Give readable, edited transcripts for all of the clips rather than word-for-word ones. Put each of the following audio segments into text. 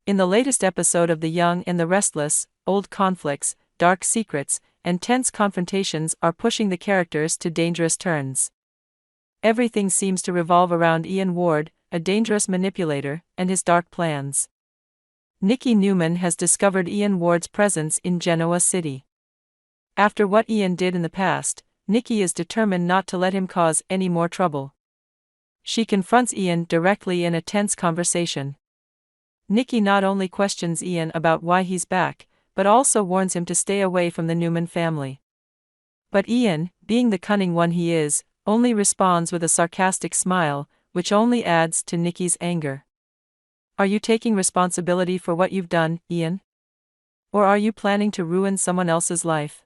In the latest episode of The Young and the Restless, old conflicts, dark secrets, and tense confrontations are pushing the characters to dangerous turns. Everything seems to revolve around Ian Ward, a dangerous manipulator, and his dark plans. Newman has discovered Ian Ward's presence in Genoa City. After what Ian did in the past, Nikki is determined not to let him cause any more trouble. She confronts Ian directly in a tense conversation. Nikki not only questions Ian about why he's back, but also warns him to stay away from the Newman family. But Ian, being the cunning one he is, only responds with a sarcastic smile, which only adds to Nikki's anger. Are you taking responsibility for what you've done, Ian? Or are you planning to ruin someone else's life?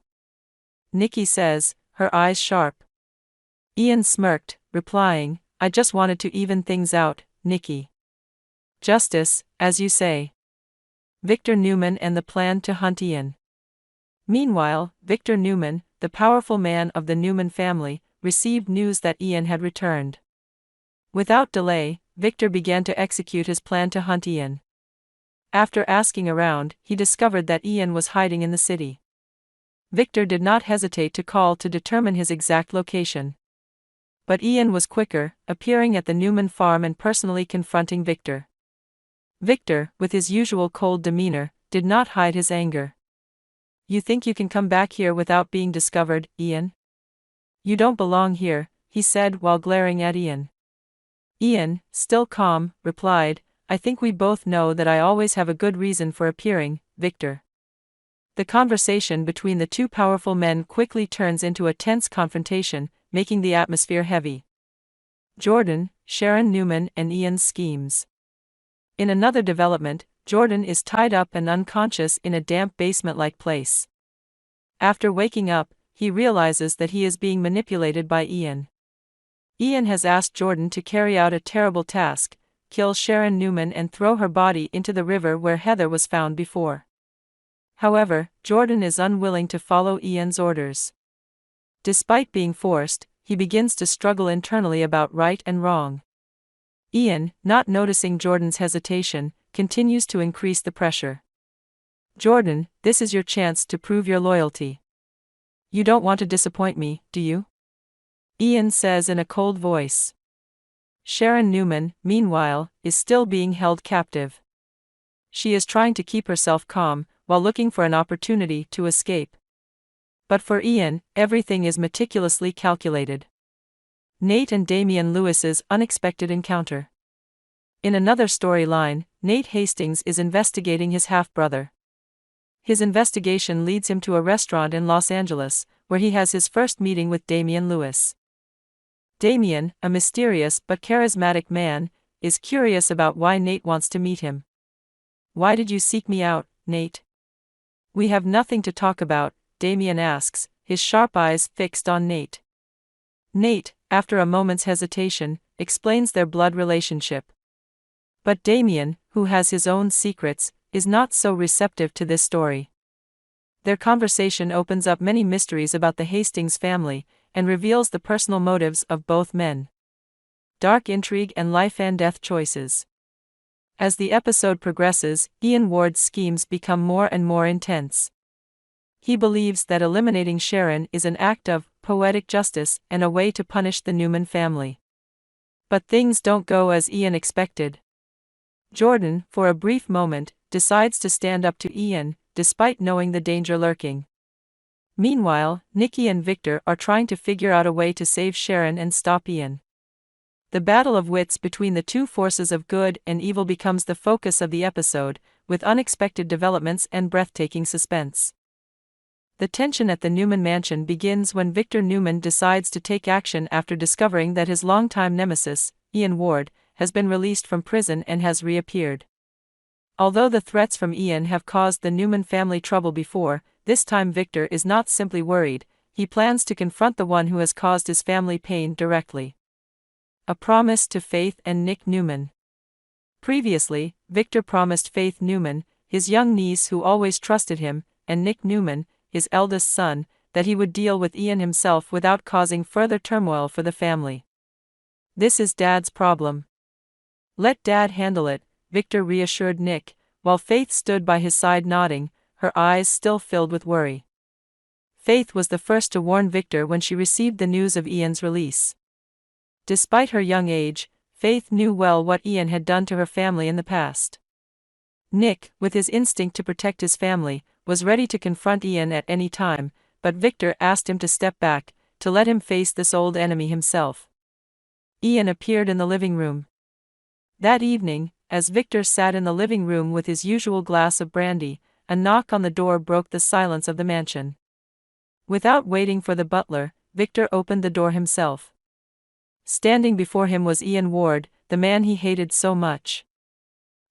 Nikki says, her eyes sharp. Ian smirked, replying, I just wanted to even things out, Nikki. Justice, as you say. Victor Newman and the plan to hunt Ian. Meanwhile, Victor Newman, the powerful man of the Newman family, received news that Ian had returned. Without delay, Victor began to execute his plan to hunt Ian. After asking around, he discovered that Ian was hiding in the city. Victor did not hesitate to call to determine his exact location. But Ian was quicker, appearing at the Newman farm and personally confronting Victor. Victor, with his usual cold demeanor, did not hide his anger. You think you can come back here without being discovered, Ian? You don't belong here, he said while glaring at Ian. Ian, still calm, replied, I think we both know that I always have a good reason for appearing, Victor. The conversation between the two powerful men quickly turns into a tense confrontation, making the atmosphere heavy. Jordan, Sharon Newman and Ian's schemes. In another development, Jordan is tied up and unconscious in a damp basement-like place. After waking up, he realizes that he is being manipulated by Ian. Ian has asked Jordan to carry out a terrible task, kill Sharon Newman and throw her body into the river where Heather was found before. However, Jordan is unwilling to follow Ian's orders. Despite being forced, he begins to struggle internally about right and wrong. Ian, not noticing Jordan's hesitation, continues to increase the pressure. Jordan, this is your chance to prove your loyalty. You don't want to disappoint me, do you? Ian says in a cold voice. Sharon Newman, meanwhile, is still being held captive. She is trying to keep herself calm, while looking for an opportunity to escape. But for Ian, everything is meticulously calculated. Nate and Damian Lewis's unexpected encounter. In another storyline, Nate Hastings is investigating his half-brother. His investigation leads him to a restaurant in Los Angeles, where he has his first meeting with Damian Lewis. Damian, a mysterious but charismatic man, is curious about why Nate wants to meet him. Why did you seek me out, Nate? We have nothing to talk about, Damian asks, his sharp eyes fixed on Nate. Nate, after a moment's hesitation, explains their blood relationship. But Damian, who has his own secrets, is not so receptive to this story. Their conversation opens up many mysteries about the Hastings family, and reveals the personal motives of both men. Dark intrigue and life-and-death choices. As the episode progresses, Ian Ward's schemes become more and more intense. He believes that eliminating Sharon is an act of poetic justice and a way to punish the Newman family. But things don't go as Ian expected. Jordan, for a brief moment, decides to stand up to Ian, despite knowing the danger lurking. Meanwhile, Nikki and Victor are trying to figure out a way to save Sharon and stop Ian. The battle of wits between the two forces of good and evil becomes the focus of the episode, with unexpected developments and breathtaking suspense. The tension at the Newman mansion begins when Victor Newman decides to take action after discovering that his longtime nemesis, Ian Ward, has been released from prison and has reappeared. Although the threats from Ian have caused the Newman family trouble before, this time Victor is not simply worried, he plans to confront the one who has caused his family pain directly. A promise to Faith and Nick Newman. Previously, Victor promised Faith Newman, his young niece who always trusted him, and Nick Newman, his eldest son, that he would deal with Ian himself without causing further turmoil for the family. This is Dad's problem. Let Dad handle it, Victor reassured Nick, while Faith stood by his side nodding, her eyes still filled with worry. Faith was the first to warn Victor when she received the news of Ian's release. Despite her young age, Faith knew well what Ian had done to her family in the past. Nick, with his instinct to protect his family, was ready to confront Ian at any time, but Victor asked him to step back, to let him face this old enemy himself. Ian appeared in the living room. That evening, as Victor sat in the living room with his usual glass of brandy, a knock on the door broke the silence of the mansion. Without waiting for the butler, Victor opened the door himself. Standing before him was Ian Ward, the man he hated so much.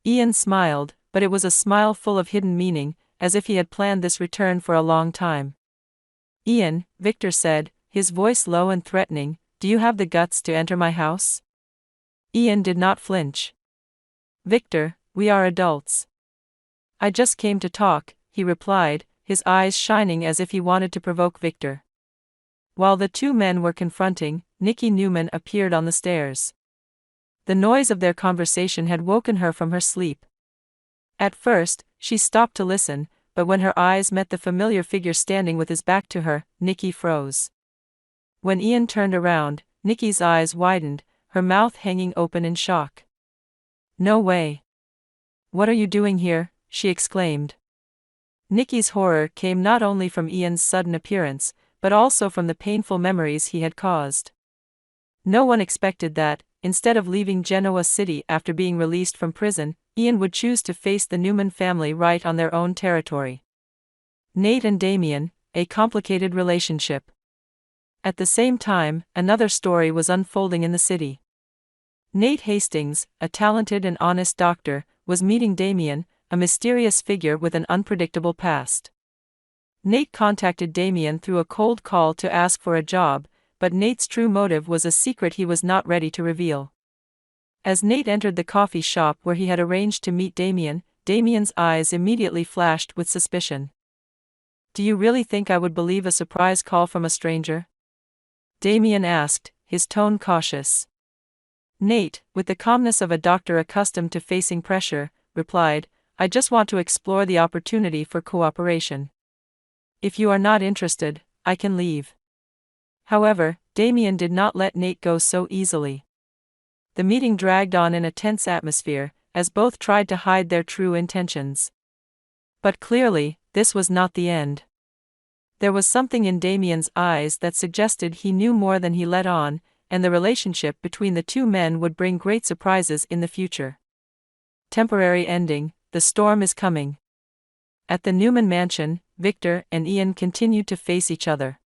Ian smiled, but it was a smile full of hidden meaning, as if he had planned this return for a long time. "Ian," Victor said, his voice low and threatening, "do you have the guts to enter my house?" Ian did not flinch. "Victor, we are adults. I just came to talk," he replied, his eyes shining as if he wanted to provoke Victor. While the two men were confronting, Newman appeared on the stairs. The noise of their conversation had woken her from her sleep. At first, she stopped to listen, but when her eyes met the familiar figure standing with his back to her, Nikki froze. When Ian turned around, Nikki's eyes widened, her mouth hanging open in shock. "No way. What are you doing here?" she exclaimed. Nikki's horror came not only from Ian's sudden appearance, but also from the painful memories he had caused. No one expected that, instead of leaving Genoa City after being released from prison, Ian would choose to face the Newman family right on their own territory. Nate and Damian, a complicated relationship. At the same time, another story was unfolding in the city. Nate Hastings, a talented and honest doctor, was meeting Damian, a mysterious figure with an unpredictable past. Nate contacted Damian through a cold call to ask for a job, but Nate's true motive was a secret he was not ready to reveal. As Nate entered the coffee shop where he had arranged to meet Damian, Damian's eyes immediately flashed with suspicion. "Do you really think I would believe a surprise call from a stranger?" Damian asked, his tone cautious. Nate, with the calmness of a doctor accustomed to facing pressure, replied, "I just want to explore the opportunity for cooperation. If you are not interested, I can leave." However, Damian did not let Nate go so easily. The meeting dragged on in a tense atmosphere, as both tried to hide their true intentions. But clearly, this was not the end. There was something in Damian's eyes that suggested he knew more than he let on, and the relationship between the two men would bring great surprises in the future. Temporary ending, the storm is coming. At the Newman mansion, Victor and Ian continued to face each other.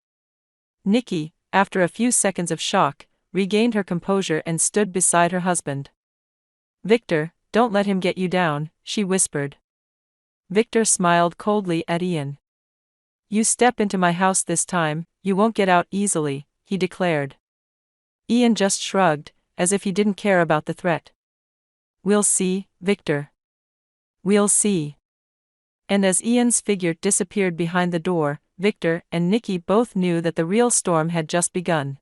Nikki, after a few seconds of shock, regained her composure and stood beside her husband. "Victor, don't let him get you down," she whispered. Victor smiled coldly at Ian. "You step into my house this time, you won't get out easily," he declared. Ian just shrugged, as if he didn't care about the threat. "We'll see, Victor. We'll see." And as Ian's figure disappeared behind the door, Victor and Nikki both knew that the real storm had just begun.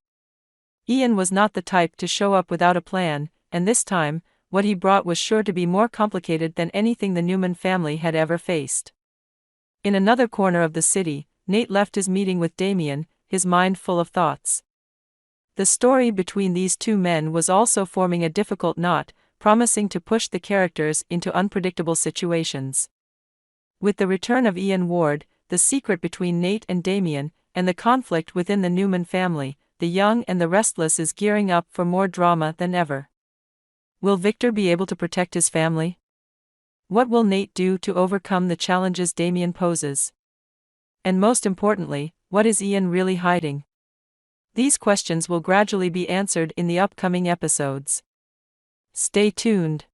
Ian was not the type to show up without a plan, and this time, what he brought was sure to be more complicated than anything the Newman family had ever faced. In another corner of the city, Nate left his meeting with Damian, his mind full of thoughts. The story between these two men was also forming a difficult knot, promising to push the characters into unpredictable situations. With the return of Ian Ward, the secret between Nate and Damian, and the conflict within the Newman family, the young and the restless is gearing up for more drama than ever. Will Victor be able to protect his family? What will Nate do to overcome the challenges Damian poses? And most importantly, what is Ian really hiding? These questions will gradually be answered in the upcoming episodes. Stay tuned.